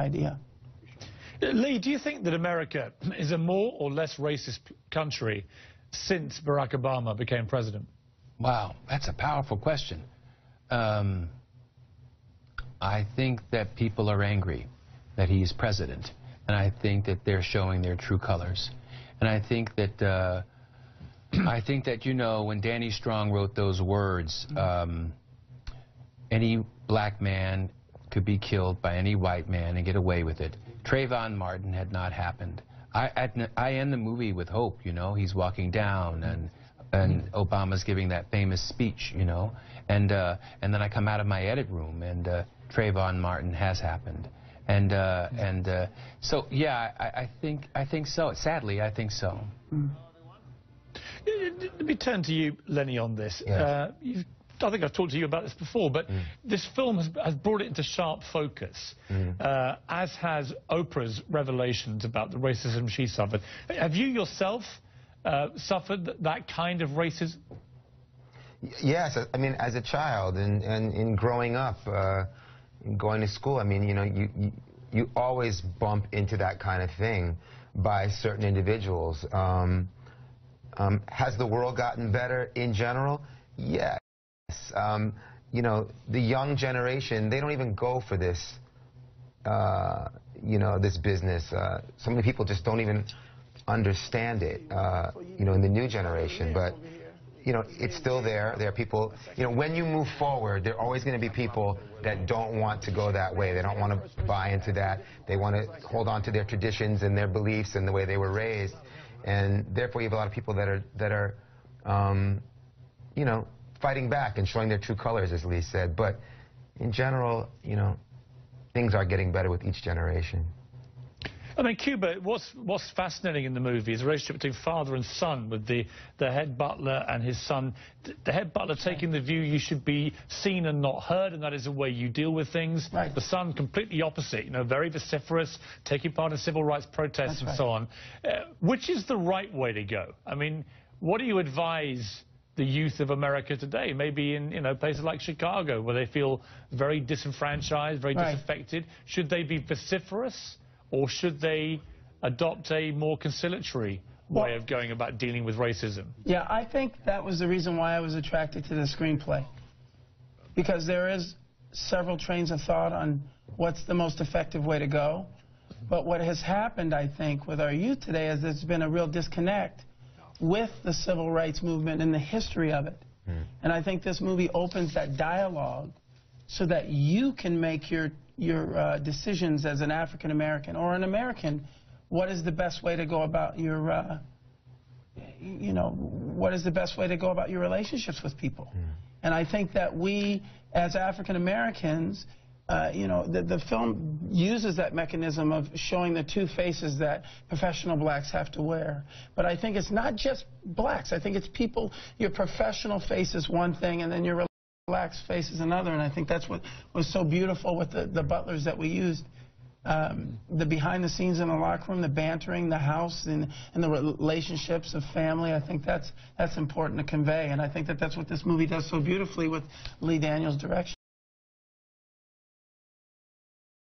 idea. Lee, do you think that America is a more or less racist country since Barack Obama became president? Wow, that's a powerful question. I think that people are angry that he's president, and I think that they're showing their true colors. And I think that you know, when Danny Strong wrote those words, any black man could be killed by any white man and get away with it. Trayvon Martin had not happened. I end the movie with hope, you know. He's walking down, and Obama's giving that famous speech, you know. And then I come out of my edit room, and Trayvon Martin has happened. So yeah, I think so. Sadly, I think so. Let me turn to you, Lenny, on this. Yes. I think I've talked to you about this before, but this film has brought it into sharp focus, as has Oprah's revelations about the racism she suffered. Have you yourself suffered that kind of racism? Yes, I mean, as a child and in growing up, going to school, I mean, you know, you always bump into that kind of thing by certain individuals. Has the world gotten better in general? Yes. You know, the young generation, they don't even go for this, you know, this business. So many people just don't even understand it, you know, in the new generation. But, you know, it's still there. There are people, you know, when you move forward, there are always going to be people that don't want to go that way. They don't want to buy into that. They want to hold on to their traditions and their beliefs and the way they were raised. And therefore, you have a lot of people that are you know, fighting back and showing their true colors, as Lee said. But in general, you know, things are getting better with each generation. I mean, Cuba, what's fascinating in the movie is the relationship between father and son, with the head butler and his son. The head butler taking the view you should be seen and not heard, and that is the way you deal with things. Right. The son completely opposite, you know, very vociferous, taking part in civil rights protests and so on. Which is the right way to go? I mean, what do you advise the youth of America today, maybe in, you know, places like Chicago, where they feel very disenfranchised, very disaffected? Should they be vociferous, or should they adopt a more conciliatory way of going about dealing with racism? Yeah, I think that was the reason why I was attracted to the screenplay. Because there is several trains of thought on what's the most effective way to go. But what has happened, I think, with our youth today is there's been a real disconnect with the civil rights movement and the history of it. And I think this movie opens that dialogue so that you can make your decisions as an African American or an American. What is the best way to go about your, you know, what is the best way to go about your relationships with people? And I think that we, as African Americans, you know, the film uses that mechanism of showing the two faces that professional blacks have to wear. But I think it's not just blacks. I think it's people, your professional face is one thing, and then your relaxed face is another. And I think that's what was so beautiful with the butlers that we used. The behind the scenes in the locker room, the bantering, the house, and the relationships of family. I think that's important to convey. And I think that that's what this movie does so beautifully with Lee Daniels' direction.